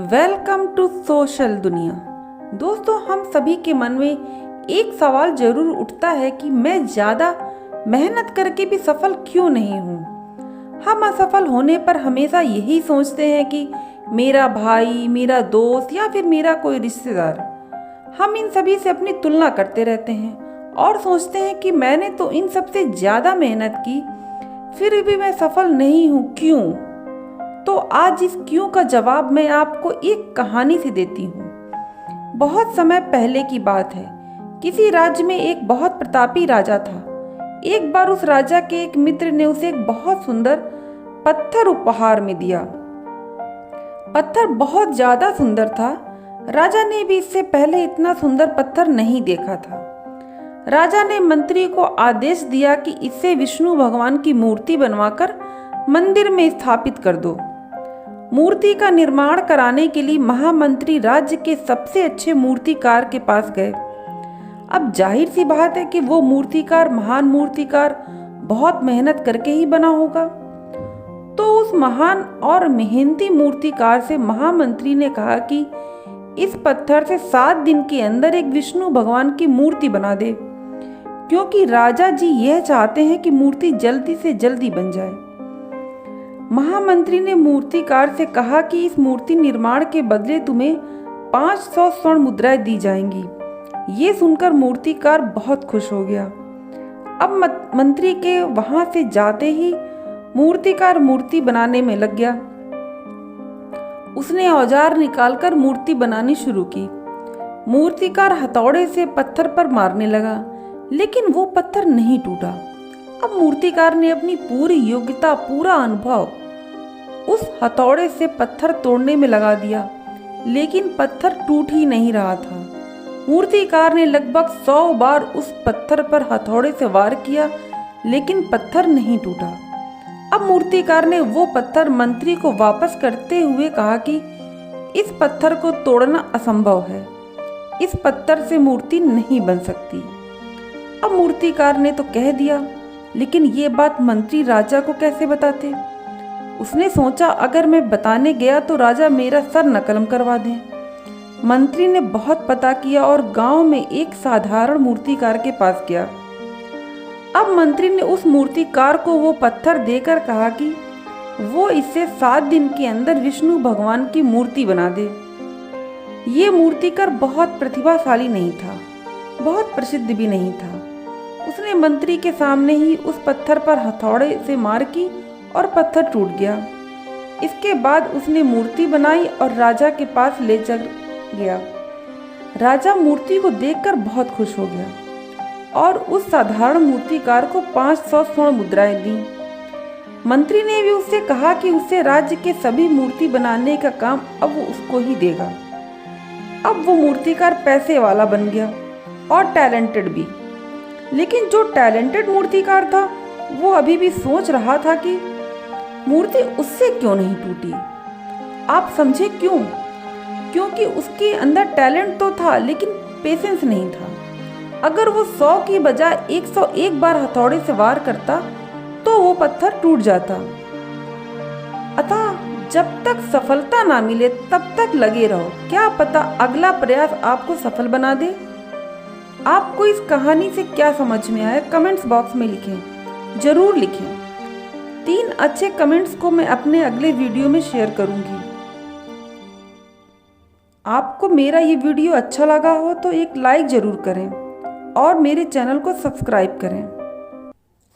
Welcome to social दुनिया। दोस्तों, हम सभी के मन में एक सवाल जरूर उठता है कि मैं ज़्यादा मेहनत करके भी सफल क्यों नहीं हूँ। हम असफल होने पर हमेशा यही सोचते हैं कि मेरा भाई, मेरा दोस्त या फिर मेरा कोई रिश्तेदार। हम इन सभी से अपनी तुलना करते रहते हैं और सोचते हैं कि मैंने तो इन सबसे ज़्यादा मेहनत की, फिर भी मैं सफल नहीं हूँ, क्यों? तो आज इस क्यों का जवाब मैं आपको एक कहानी से देती हूँ। बहुत समय पहले की बात है। किसी राज्य में एक बहुत प्रतापी राजा था। एक बार उस राजा के एक मित्र ने उसे एक बहुत सुंदर पत्थर उपहार में दिया। पत्थर बहुत ज्यादा सुंदर था। राजा ने भी इससे पहले इतना सुंदर पत्थर नहीं देखा था। राजा ने मंत्री को आदेश दिया कि इससे विष्णु भगवान की मूर्ति बनवाकर मंदिर में स्थापित कर दो। मूर्ति का निर्माण कराने के लिए महामंत्री राज्य के सबसे अच्छे मूर्तिकार के पास गए। अब जाहिर सी बात है कि वो मूर्तिकार, महान मूर्तिकार, बहुत मेहनत करके ही बना होगा। तो उस महान और मेहनती मूर्तिकार से महामंत्री ने कहा कि इस पत्थर से 7 दिन के अंदर एक विष्णु भगवान की मूर्ति बना दे, क्योंकि राजा जी यह चाहते हैं कि मूर्ति जल्दी से जल्दी बन जाए। महामंत्री ने मूर्तिकार से कहा कि इस मूर्ति निर्माण के बदले तुम्हें 500 स्वर्ण मुद्राएं दी जाएंगी। ये सुनकर मूर्तिकार बहुत खुश हो गया। अब मंत्री के वहां से जाते ही मूर्तिकार मूर्ति बनाने में लग गया। उसने औजार निकालकर मूर्ति बनानी शुरू की। मूर्तिकार हथौड़े से पत्थर पर मारने लगा, लेकिन वो पत्थर नहीं टूटा। अब मूर्तिकार ने अपनी पूरी योग्यता, पूरा अनुभव उस हथौड़े से पत्थर तोड़ने में लगा दिया, लेकिन पत्थर टूट ही नहीं रहा था। मूर्तिकार ने लगभग 100 बार उस पत्थर पर हथौड़े से वार किया, लेकिन पत्थर नहीं टूटा। अब मूर्तिकार ने वो पत्थर मंत्री को वापस करते हुए कहा कि इस पत्थर को तोड़ना असंभव है, इस पत्थर से मूर्ति नहीं बन सकती। अब मूर्तिकार ने तो कह दिया, लेकिन ये बात मंत्री राजा को कैसे बताते? उसने सोचा, अगर मैं बताने गया तो राजा मेरा सर नकलम करवा दें। मंत्री ने बहुत पता किया और गांव में एक साधारण मूर्तिकार के पास गया। अब मंत्री ने उस मूर्तिकार को वो पत्थर देकर कहा कि वो इससे 7 दिन के अंदर विष्णु भगवान की मूर्ति बना दे। ये मूर्तिकार बहुत प्रतिभाशाली नहीं था, बहुत प्रसिद्ध भी नहीं था। उसने मंत्री के सामने ही उस पत्थर पर हथौड़े से मार की और पत्थर टूट गया। इसके बाद उसने मूर्ति बनाई और राजा के पास ले चल गया। राजा मूर्ति को देखकर बहुत खुश हो गया और उस साधारण मूर्तिकार को 500 स्वर्ण मुद्राएं दी। मंत्री ने भी उससे कहा कि उससे राज्य के सभी मूर्ति बनाने का काम अब वो उसको ही देगा। अब वो मूर्तिकार पैसे वाला बन गया और टैलेंटेड भी। लेकिन जो टैलेंटेड मूर्तिकार था वो अभी भी सोच रहा था कि मूर्ति उससे क्यों नहीं टूटी। आप समझे क्यों? क्योंकि उसके अंदर टैलेंट तो था, लेकिन पेशेंस नहीं था। अगर वो 100 की बजाय 101 बार हथौड़े से वार करता तो वो पत्थर टूट जाता। अतः जब तक सफलता ना मिले तब तक लगे रहो, क्या पता अगला प्रयास आपको सफल बना दे। आपको इस कहानी से क्या समझ में आया, कमेंट्स बॉक्स में लिखें, जरूर लिखें। 3 अच्छे कमेंट्स को मैं अपने अगले वीडियो में शेयर करूंगी। आपको मेरा ये वीडियो अच्छा लगा हो तो एक लाइक जरूर करें और मेरे चैनल को सब्सक्राइब करें।